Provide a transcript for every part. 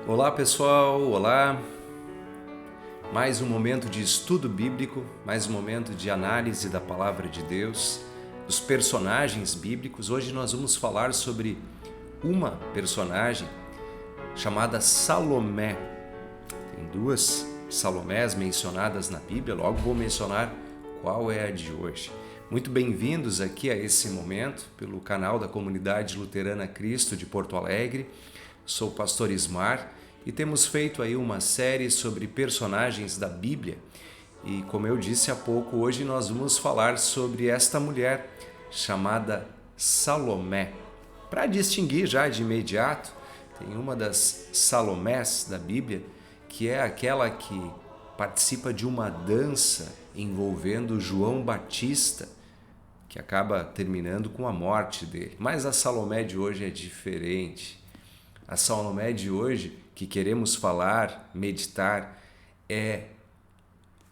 Olá pessoal, olá! Mais um momento de estudo bíblico, mais um momento de análise da Palavra de Deus, dos personagens bíblicos. Hoje nós vamos falar sobre uma personagem chamada Salomé. Tem duas Salomés mencionadas na Bíblia, logo vou mencionar qual é a de hoje. Muito bem-vindos aqui a esse momento pelo canal da Comunidade Luterana Cristo de Porto Alegre. Sou o pastor Ismar e temos feito aí uma série sobre personagens da Bíblia. E como eu disse há pouco, hoje nós vamos falar sobre esta mulher chamada Salomé. Para distinguir já de imediato, tem uma das Salomés da Bíblia, que é aquela que participa de uma dança envolvendo João Batista, que acaba terminando com a morte dele. Mas a Salomé de hoje é diferente. A Salomé de hoje, que queremos falar, meditar, é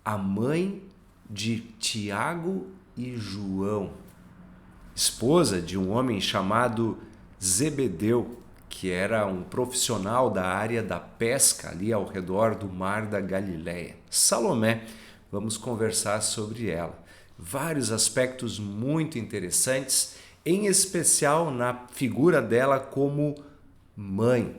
a mãe de Tiago e João, esposa de um homem chamado Zebedeu, que era um profissional da área da pesca ali ao redor do Mar da Galileia. Salomé, vamos conversar sobre ela. Vários aspectos muito interessantes, em especial na figura dela como mãe.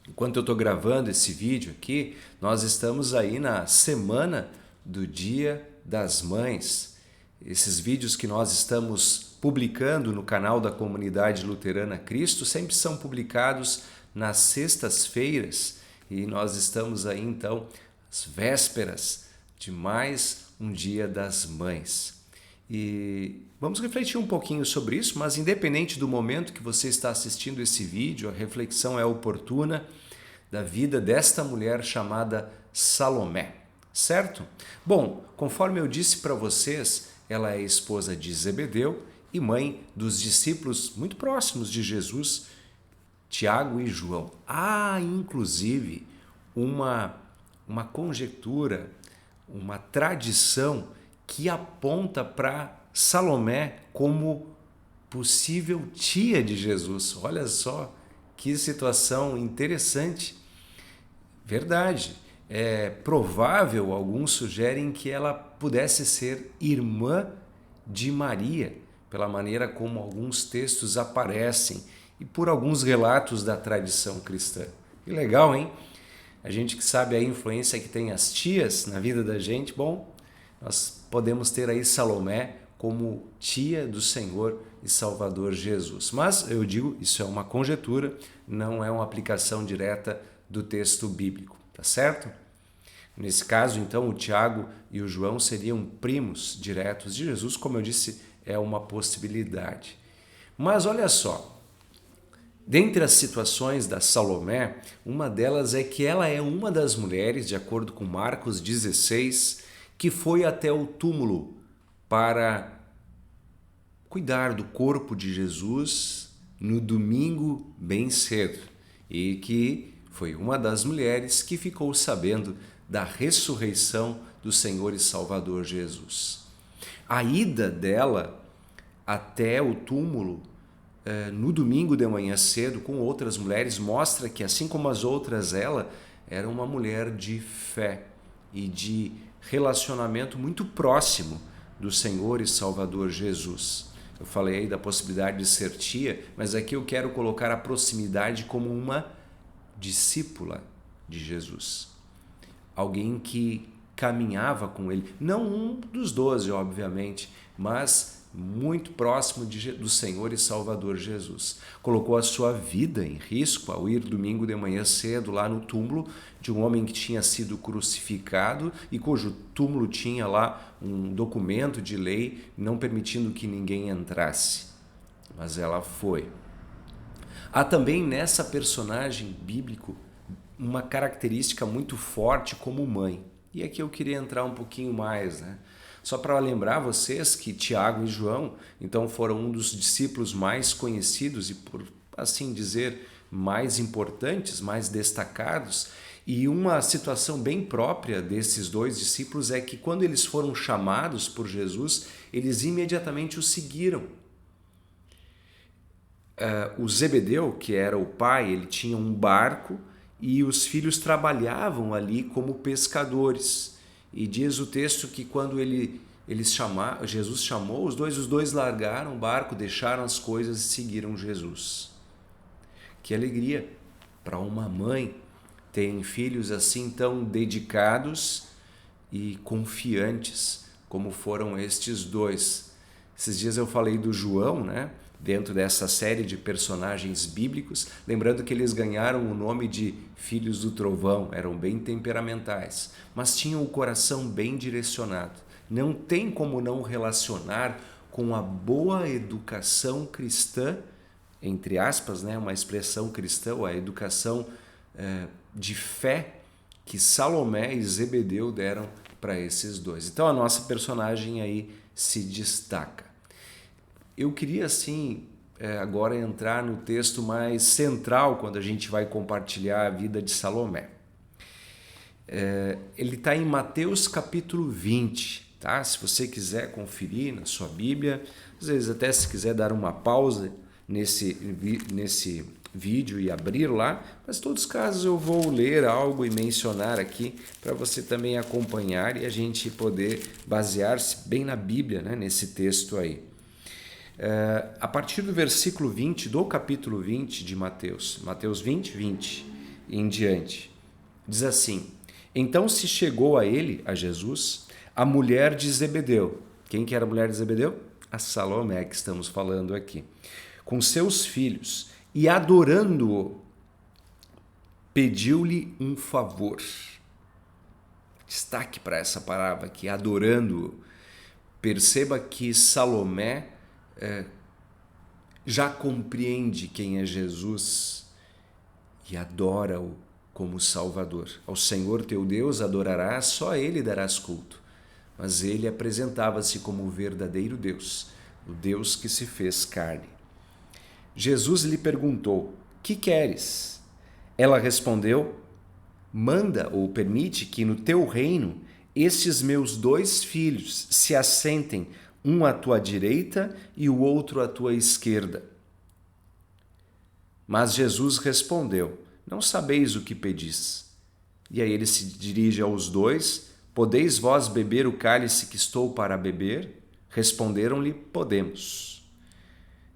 Enquanto eu estou gravando esse vídeo aqui, nós estamos aí na semana do Dia das Mães. Esses vídeos que nós estamos publicando no canal da Comunidade Luterana Cristo sempre são publicados nas sextas-feiras e nós estamos aí então às vésperas de mais um Dia das Mães. E vamos refletir um pouquinho sobre isso, mas independente do momento que você está assistindo esse vídeo, a reflexão é oportuna da vida desta mulher chamada Salomé, certo? Bom, conforme eu disse para vocês, ela é esposa de Zebedeu e mãe dos discípulos muito próximos de Jesus, Tiago e João. Há, inclusive, uma conjectura, uma tradição que aponta para Salomé como possível tia de Jesus. Olha só que situação interessante. Verdade, é provável, alguns sugerem que ela pudesse ser irmã de Maria, pela maneira como alguns textos aparecem e por alguns relatos da tradição cristã. Que legal, hein? A gente que sabe a influência que tem as tias na vida da gente, bom, nós podemos ter aí Salomé como tia do Senhor e Salvador Jesus. Mas eu digo, isso é uma conjectura, não é uma aplicação direta do texto bíblico, tá certo? Nesse caso, então, o Tiago e o João seriam primos diretos de Jesus, como eu disse, é uma possibilidade. Mas olha só, dentre as situações da Salomé, uma delas é que ela é uma das mulheres, de acordo com Marcos 16, que foi até o túmulo para cuidar do corpo de Jesus no domingo bem cedo e que foi uma das mulheres que ficou sabendo da ressurreição do Senhor e Salvador Jesus. A ida dela até o túmulo no domingo de manhã cedo com outras mulheres mostra que, assim como as outras, ela era uma mulher de fé e de relacionamento muito próximo do Senhor e Salvador Jesus. Eu falei aí da possibilidade de ser tia, mas aqui eu quero colocar a proximidade como uma discípula de Jesus. Alguém que caminhava com ele, não um dos 12, obviamente, mas muito próximo do Senhor e Salvador Jesus. Colocou a sua vida em risco ao ir domingo de manhã cedo lá no túmulo de um homem que tinha sido crucificado e cujo túmulo tinha lá um documento de lei não permitindo que ninguém entrasse. Mas ela foi. Há também nessa personagem bíblico uma característica muito forte como mãe. E aqui eu queria entrar um pouquinho mais, né? Só para lembrar vocês que Tiago e João, então, foram um dos discípulos mais conhecidos e, por assim dizer, mais importantes, mais destacados. E uma situação bem própria desses dois discípulos é que, quando eles foram chamados por Jesus, eles imediatamente o seguiram. O Zebedeu, que era o pai, ele tinha um barco e os filhos trabalhavam ali como pescadores. E diz o texto que quando Jesus chamou, os dois largaram o barco, deixaram as coisas e seguiram Jesus. Que alegria para uma mãe ter filhos assim tão dedicados e confiantes como foram estes dois. Esses dias eu falei do João, né? Dentro dessa série de personagens bíblicos, lembrando que eles ganharam o nome de filhos do trovão, eram bem temperamentais, mas tinham o coração bem direcionado. Não tem como não relacionar com a boa educação cristã, entre aspas, né, uma expressão cristã, a educação de fé que Salomé e Zebedeu deram para esses dois. Então a nossa personagem aí se destaca. Eu queria, assim, agora entrar no texto mais central quando a gente vai compartilhar a vida de Salomé. Ele está em Mateus capítulo 20, tá? Se você quiser conferir na sua Bíblia, às vezes até se quiser dar uma pausa nesse vídeo e abrir lá, mas em todos os casos eu vou ler algo e mencionar aqui para você também acompanhar e a gente poder basear-se bem na Bíblia, né, nesse texto aí. A partir do versículo 20 do capítulo 20 de Mateus 20 em diante, diz assim: Então se chegou a ele, a Jesus, a mulher de Zebedeu. Quem que era a mulher de Zebedeu? A Salomé, que estamos falando aqui. Com seus filhos, e adorando-o, pediu-lhe um favor. Destaque para essa palavra aqui, adorando-o. Perceba que Salomé já compreende quem é Jesus e adora-o como Salvador. Ao Senhor teu Deus adorarás, só a Ele darás culto. Mas ele apresentava-se como o verdadeiro Deus, o Deus que se fez carne. Jesus lhe perguntou: que queres? Ela respondeu: manda ou permite que no teu reino estes meus 2 filhos se assentem, um à tua direita e o outro à tua esquerda. Mas Jesus respondeu: não sabeis o que pedis. E aí ele se dirige aos 2: podeis vós beber o cálice que estou para beber? Responderam-lhe: podemos.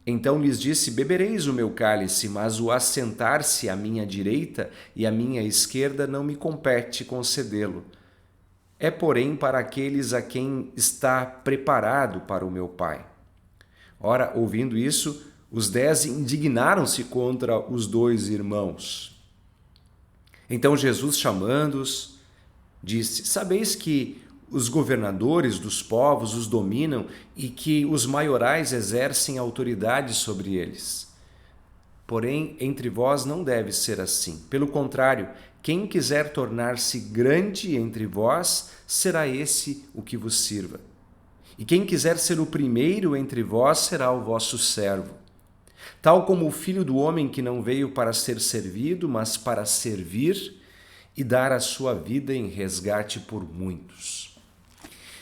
Então lhes disse: bebereis o meu cálice, mas o assentar-se à minha direita e à minha esquerda não me compete concedê-lo. É, porém, para aqueles a quem está preparado para o meu Pai. Ora, ouvindo isso, os 10 indignaram-se contra os 2 irmãos. Então Jesus, chamando-os, disse: sabeis que os governadores dos povos os dominam e que os maiorais exercem autoridade sobre eles. Porém, entre vós não deve ser assim. Pelo contrário, quem quiser tornar-se grande entre vós, será esse o que vos sirva. E quem quiser ser o primeiro entre vós, será o vosso servo. Tal como o Filho do Homem, que não veio para ser servido, mas para servir e dar a sua vida em resgate por muitos.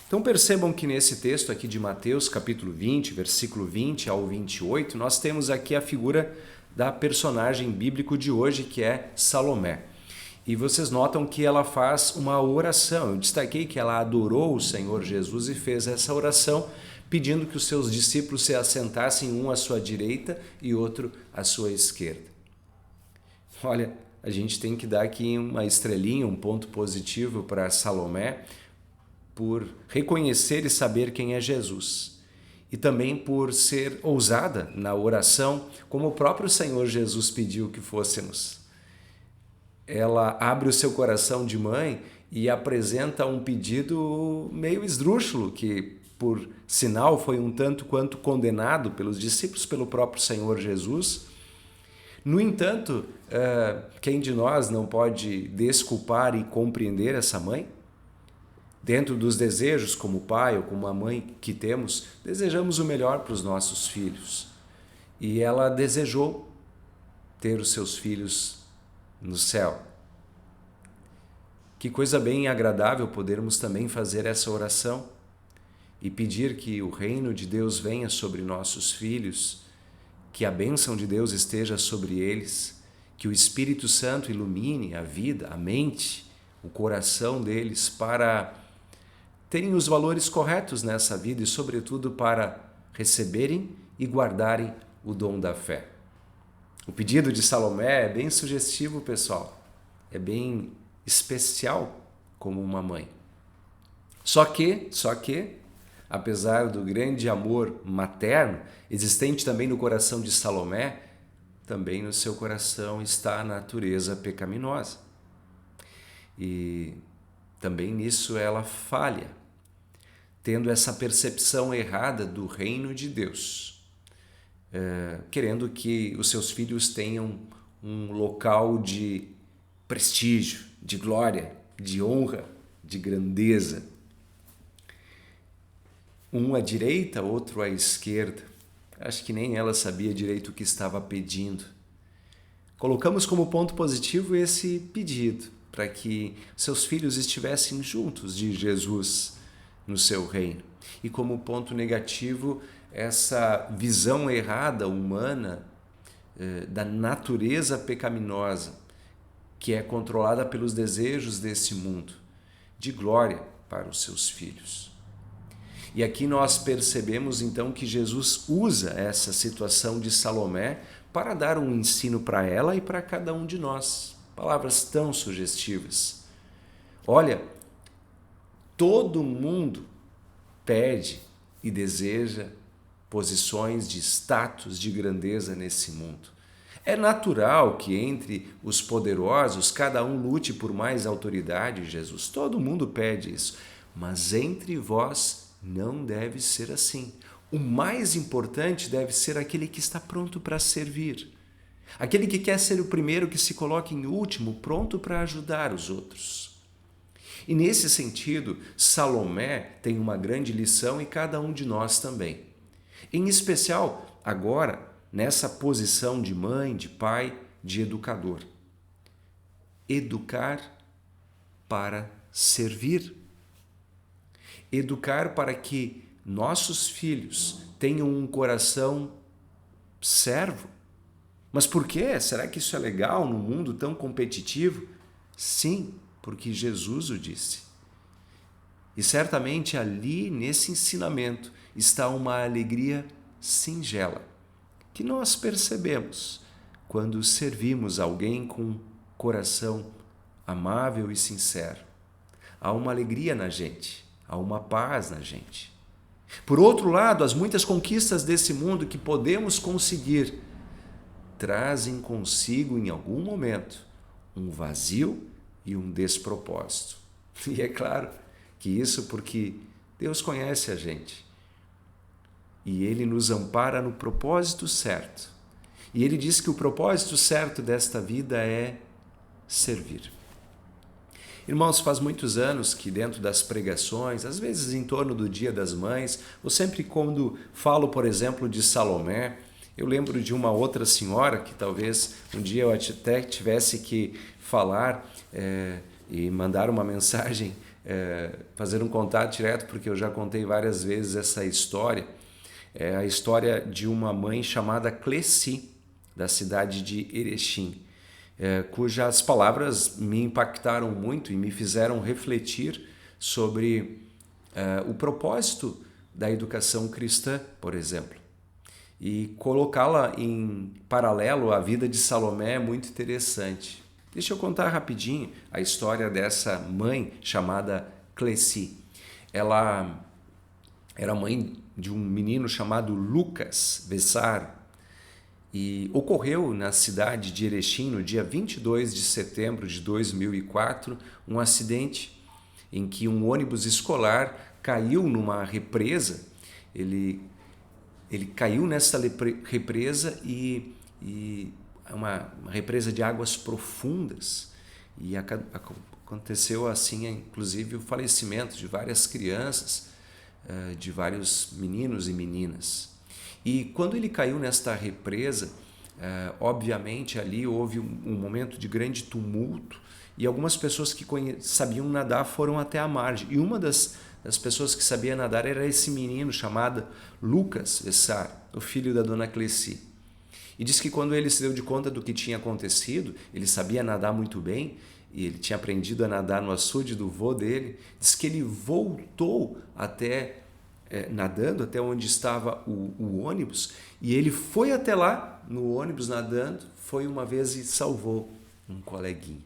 Então percebam que nesse texto aqui de Mateus, capítulo 20, versículo 20 ao 28, nós temos aqui a figura da personagem bíblico de hoje, que é Salomé. E vocês notam que ela faz uma oração. Eu destaquei que ela adorou o Senhor Jesus e fez essa oração, pedindo que os seus discípulos se assentassem, um à sua direita e outro à sua esquerda. Olha, a gente tem que dar aqui uma estrelinha, um ponto positivo para Salomé, por reconhecer e saber quem é Jesus. E também por ser ousada na oração, como o próprio Senhor Jesus pediu que fôssemos. Ela abre o seu coração de mãe e apresenta um pedido meio esdrúxulo, que, por sinal, foi um tanto quanto condenado pelos discípulos, pelo próprio Senhor Jesus. No entanto, quem de nós não pode desculpar e compreender essa mãe? Dentro dos desejos, como pai ou como a mãe que temos, desejamos o melhor para os nossos filhos. E ela desejou ter os seus filhos no céu. Que coisa bem agradável podermos também fazer essa oração e pedir que o reino de Deus venha sobre nossos filhos, que a bênção de Deus esteja sobre eles, que o Espírito Santo ilumine a vida, a mente, o coração deles para terem os valores corretos nessa vida e, sobretudo, para receberem e guardarem o dom da fé. O pedido de Salomé é bem sugestivo, pessoal. É bem especial como uma mãe. Só que, apesar do grande amor materno existente também no coração de Salomé, também no seu coração está a natureza pecaminosa. E também nisso ela falha, tendo essa percepção errada do reino de Deus, querendo que os seus filhos tenham um local de prestígio, de glória, de honra, de grandeza. Um à direita, outro à esquerda. Acho que nem ela sabia direito o que estava pedindo. Colocamos como ponto positivo esse pedido, para que seus filhos estivessem juntos de Jesus no seu reino. E como ponto negativo, essa visão errada humana da natureza pecaminosa, que é controlada pelos desejos desse mundo, de glória para os seus filhos. E aqui nós percebemos então que Jesus usa essa situação de Salomé para dar um ensino para ela e para cada um de nós. Palavras tão sugestivas. Olha, todo mundo pede e deseja posições de status, de grandeza nesse mundo. É natural que entre os poderosos cada um lute por mais autoridade, Jesus. Todo mundo pede isso. Mas entre vós não deve ser assim. O mais importante deve ser aquele que está pronto para servir. Aquele que quer ser o primeiro, que se coloca em último, pronto para ajudar os outros. E nesse sentido, Salomé tem uma grande lição e cada um de nós também. Em especial, agora, nessa posição de mãe, de pai, de educador. Educar para servir. Educar para que nossos filhos tenham um coração servo. Mas por quê? Será que isso é legal num mundo tão competitivo? Sim, porque Jesus o disse. E certamente ali, nesse ensinamento, está uma alegria singela, que nós percebemos quando servimos alguém com coração amável e sincero. Há uma alegria na gente, há uma paz na gente. Por outro lado, as muitas conquistas desse mundo que podemos conseguir trazem consigo, em algum momento, um vazio e um despropósito. E é claro que isso porque Deus conhece a gente. E Ele nos ampara no propósito certo. E Ele diz que o propósito certo desta vida é servir. Irmãos, faz muitos anos que dentro das pregações, às vezes em torno do Dia das Mães, ou sempre quando falo, por exemplo, de Salomé, eu lembro de uma outra senhora que talvez um dia eu até tivesse que falar e mandar uma mensagem, fazer um contato direto, porque eu já contei várias vezes essa história. É a história de uma mãe chamada Cleci, da cidade de Erechim, cujas palavras me impactaram muito e me fizeram refletir sobre o propósito da educação cristã, por exemplo. E colocá-la em paralelo à vida de Salomé é muito interessante. Deixa eu contar rapidinho a história dessa mãe chamada Cleci. Ela era mãe de um menino chamado Lucas Vessar, e ocorreu na cidade de Erechim, no dia 22 de setembro de 2004, um acidente em que um ônibus escolar caiu numa represa. Ele caiu nessa represa e uma represa de águas profundas, e aconteceu assim, inclusive, o falecimento de várias crianças, de vários meninos e meninas. E quando ele caiu nesta represa, obviamente ali houve um momento de grande tumulto, e algumas pessoas que sabiam nadar foram até a margem. E uma das pessoas que sabia nadar era esse menino chamado Lucas Vessar, o filho da dona Cleci. E diz que quando ele se deu de conta do que tinha acontecido, ele sabia nadar muito bem, e ele tinha aprendido a nadar no açude do vô dele, diz que ele voltou nadando até onde estava o ônibus, e ele foi até lá, no ônibus nadando, foi uma vez e salvou um coleguinha.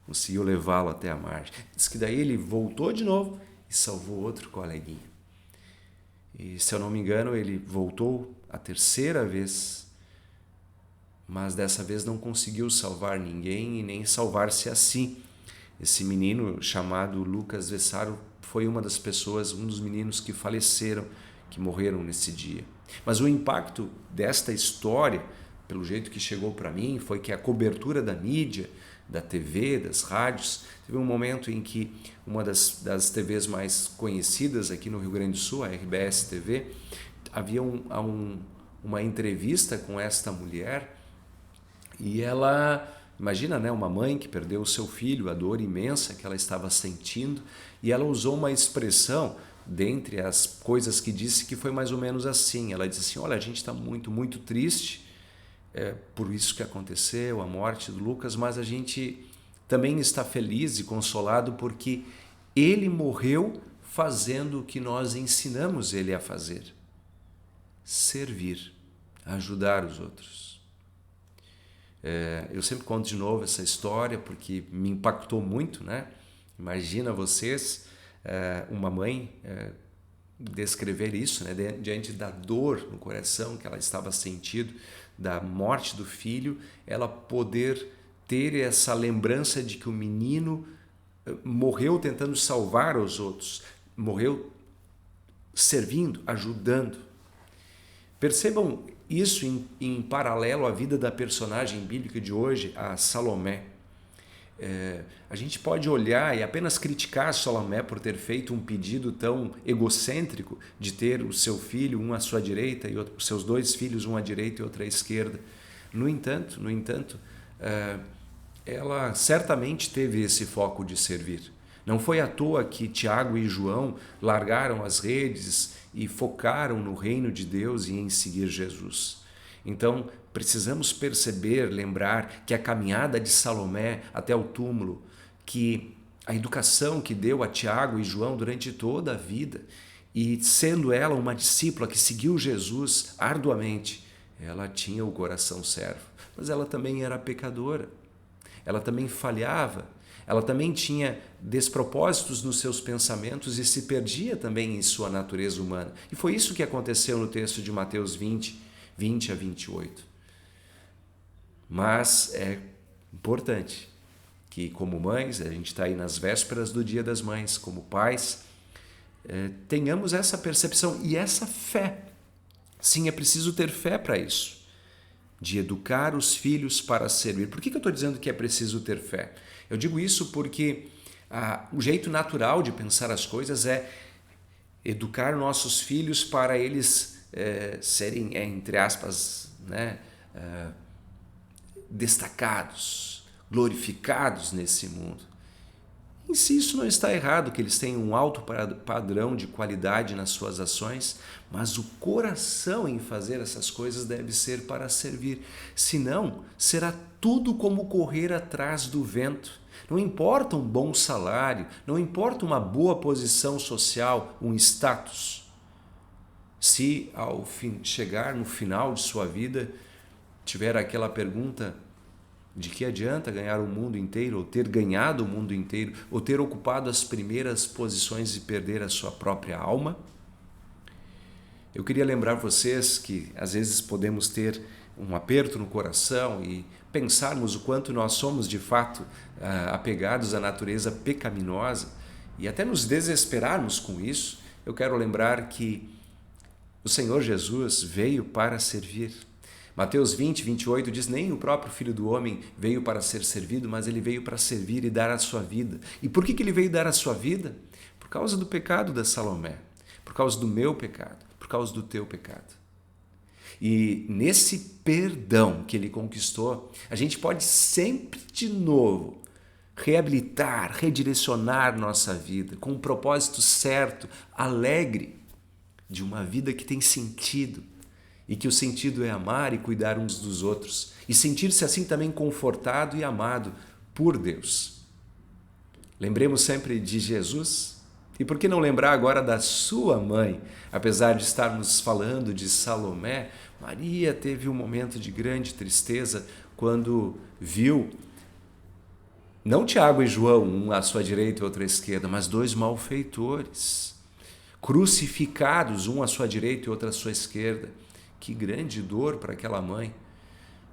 Conseguiu levá-lo até a margem. Diz que daí ele voltou de novo e salvou outro coleguinha. E, se eu não me engano, ele voltou a terceira vez, mas dessa vez não conseguiu salvar ninguém e nem salvar-se a si. Esse menino chamado Lucas Vessaro foi uma das pessoas, um dos meninos que faleceram, que morreram nesse dia. Mas o impacto desta história, pelo jeito que chegou para mim, foi que a cobertura da mídia, da TV, das rádios, teve um momento em que uma das TVs mais conhecidas aqui no Rio Grande do Sul, a RBS TV, havia uma entrevista com esta mulher, e ela, imagina, né, uma mãe que perdeu o seu filho, a dor imensa que ela estava sentindo, e ela usou uma expressão, dentre as coisas que disse, que foi mais ou menos assim. Ela disse assim: olha, a gente está muito, muito triste por isso que aconteceu, a morte do Lucas, mas a gente também está feliz e consolado porque ele morreu fazendo o que nós ensinamos ele a fazer: servir, ajudar os outros. Eu sempre conto de novo essa história porque me impactou muito, né? Imagina vocês, uma mãe descrever isso, né? Diante da dor no coração que ela estava sentindo, da morte do filho, ela poder ter essa lembrança de que o menino morreu tentando salvar os outros, morreu servindo, ajudando. Percebam isso em paralelo à vida da personagem bíblica de hoje, a Salomé. A gente pode olhar e apenas criticar Salomé por ter feito um pedido tão egocêntrico de ter o seu filho, um à sua direita e os seus dois filhos, um à direita e outro à esquerda. No entanto, ela certamente teve esse foco de servir. Não foi à toa que Tiago e João largaram as redes e focaram no reino de Deus e em seguir Jesus. Então, precisamos perceber, lembrar que a caminhada de Salomé até o túmulo, que a educação que deu a Tiago e João durante toda a vida, e sendo ela uma discípula que seguiu Jesus arduamente, ela tinha o coração servo, mas ela também era pecadora, ela também falhava, ela também tinha despropósitos nos seus pensamentos e se perdia também em sua natureza humana. E foi isso que aconteceu no texto de Mateus 20 a 28. Mas é importante que, como mães, a gente está aí nas vésperas do Dia das Mães, como pais, tenhamos essa percepção e essa fé. Sim, é preciso ter fé para isso, de educar os filhos para servir. Por que eu estou dizendo que é preciso ter fé? Eu digo isso porque o jeito natural de pensar as coisas é educar nossos filhos para eles serem, entre aspas, né, destacados, glorificados nesse mundo. Em si, isso não está errado, que eles tenham um alto padrão de qualidade nas suas ações, mas o coração em fazer essas coisas deve ser para servir. Senão, será tudo como correr atrás do vento. Não importa um bom salário, não importa uma boa posição social, um status. Se ao chegar no final de sua vida, tiver aquela pergunta: de que adianta ganhar o mundo inteiro, ou ter ganhado o mundo inteiro, ou ter ocupado as primeiras posições e perder a sua própria alma? Eu queria lembrar vocês que às vezes podemos ter um aperto no coração e pensarmos o quanto nós somos de fato apegados à natureza pecaminosa e até nos desesperarmos com isso. Eu quero lembrar que o Senhor Jesus veio para servir. Mateus 20, 28 diz: nem o próprio Filho do Homem veio para ser servido, mas ele veio para servir e dar a sua vida. E por que ele veio dar a sua vida? Por causa do pecado da Salomé, por causa do meu pecado, por causa do teu pecado. E nesse perdão que ele conquistou, a gente pode sempre de novo reabilitar, redirecionar nossa vida com um propósito certo, alegre, de uma vida que tem sentido e que o sentido é amar e cuidar uns dos outros e sentir-se assim também confortado e amado por Deus. Lembremos sempre de Jesus. E por que não lembrar agora da sua mãe? Apesar de estarmos falando de Salomé, Maria teve um momento de grande tristeza quando viu não Tiago e João, um à sua direita e outro à esquerda, mas dois malfeitores, crucificados, um à sua direita e outro à sua esquerda. Que grande dor para aquela mãe,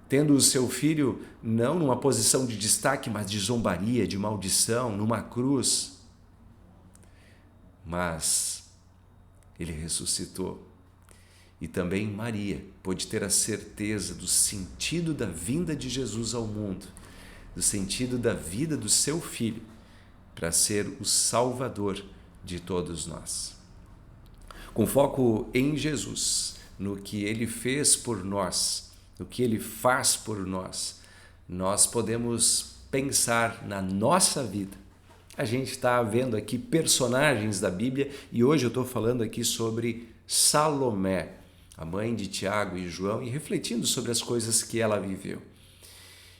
tendo o seu filho não numa posição de destaque, mas de zombaria, de maldição, numa cruz. Mas ele ressuscitou. E também Maria pôde ter a certeza do sentido da vinda de Jesus ao mundo, do sentido da vida do seu filho, para ser o Salvador de todos nós. Com foco em Jesus, no que ele fez por nós, no que ele faz por nós, nós podemos pensar na nossa vida. A gente está vendo aqui personagens da Bíblia e hoje eu estou falando aqui sobre Salomé, a mãe de Tiago e João, e refletindo sobre as coisas que ela viveu.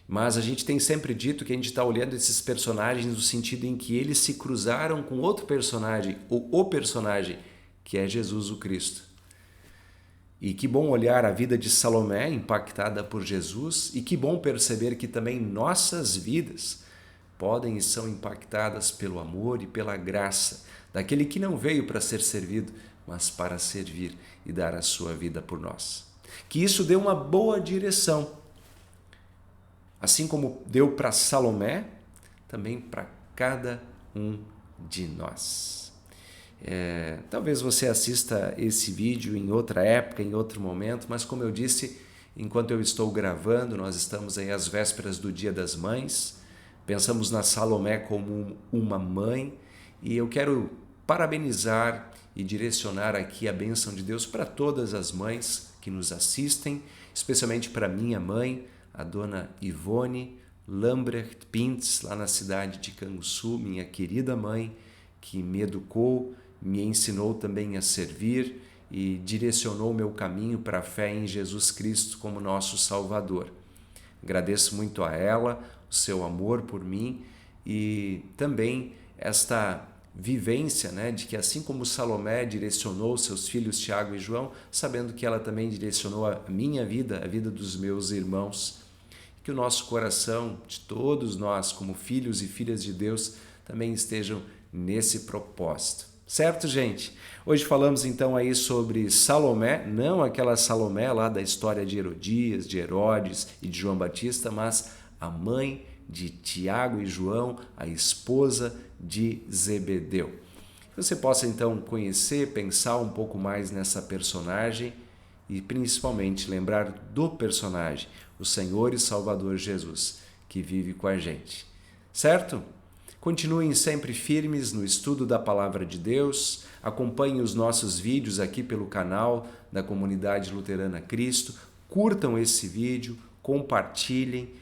Mas a gente tem sempre dito que a gente está olhando esses personagens no sentido em que eles se cruzaram com outro personagem, ou o personagem, que é Jesus o Cristo. E que bom olhar a vida de Salomé impactada por Jesus e que bom perceber que também nossas vidas podem e são impactadas pelo amor e pela graça daquele que não veio para ser servido, mas para servir e dar a sua vida por nós. Que isso dê uma boa direção, assim como deu para Salomé, também para cada um de nós. Talvez você assista esse vídeo em outra época, em outro momento, mas como eu disse, enquanto eu estou gravando, nós estamos aí às vésperas do Dia das Mães. Pensamos na Salomé como uma mãe e eu quero parabenizar e direcionar aqui a bênção de Deus para todas as mães que nos assistem, especialmente para minha mãe, a dona Ivone Lambrecht Pintz, lá na cidade de Canguçu, minha querida mãe, que me educou, me ensinou também a servir e direcionou meu caminho para a fé em Jesus Cristo como nosso Salvador. Agradeço muito a ela, o seu amor por mim e também esta vivência, de que assim como Salomé direcionou seus filhos Tiago e João, sabendo que ela também direcionou a minha vida, a vida dos meus irmãos, que o nosso coração, de todos nós como filhos e filhas de Deus, também estejam nesse propósito. Certo, gente? Hoje falamos então aí sobre Salomé, não aquela Salomé lá da história de Herodias, de Herodes e de João Batista, mas a mãe de Tiago e João, a esposa de Zebedeu. Que você possa então conhecer, pensar um pouco mais nessa personagem e principalmente lembrar do personagem, o Senhor e Salvador Jesus, que vive com a gente. Certo? Continuem sempre firmes no estudo da Palavra de Deus, acompanhem os nossos vídeos aqui pelo canal da Comunidade Luterana Cristo, curtam esse vídeo, compartilhem,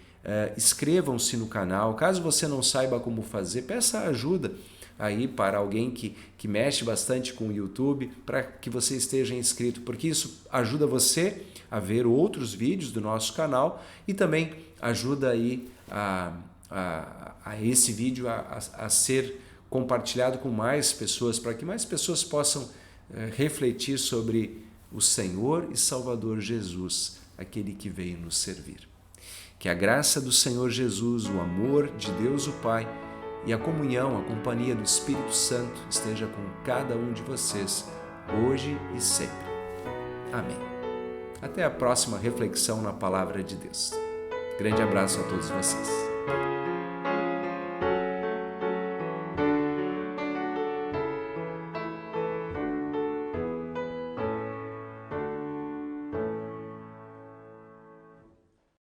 inscrevam-se no canal. Caso você não saiba como fazer, peça ajuda aí para alguém que mexe bastante com o YouTube, para que você esteja inscrito, porque isso ajuda você a ver outros vídeos do nosso canal e também ajuda aí a esse vídeo a ser compartilhado com mais pessoas, para que mais pessoas possam refletir sobre o Senhor e Salvador Jesus, aquele que veio nos servir. Que a graça do Senhor Jesus, o amor de Deus o Pai e a comunhão, a companhia do Espírito Santo esteja com cada um de vocês, hoje e sempre. Amém. Até a próxima reflexão na Palavra de Deus. Grande abraço a todos vocês.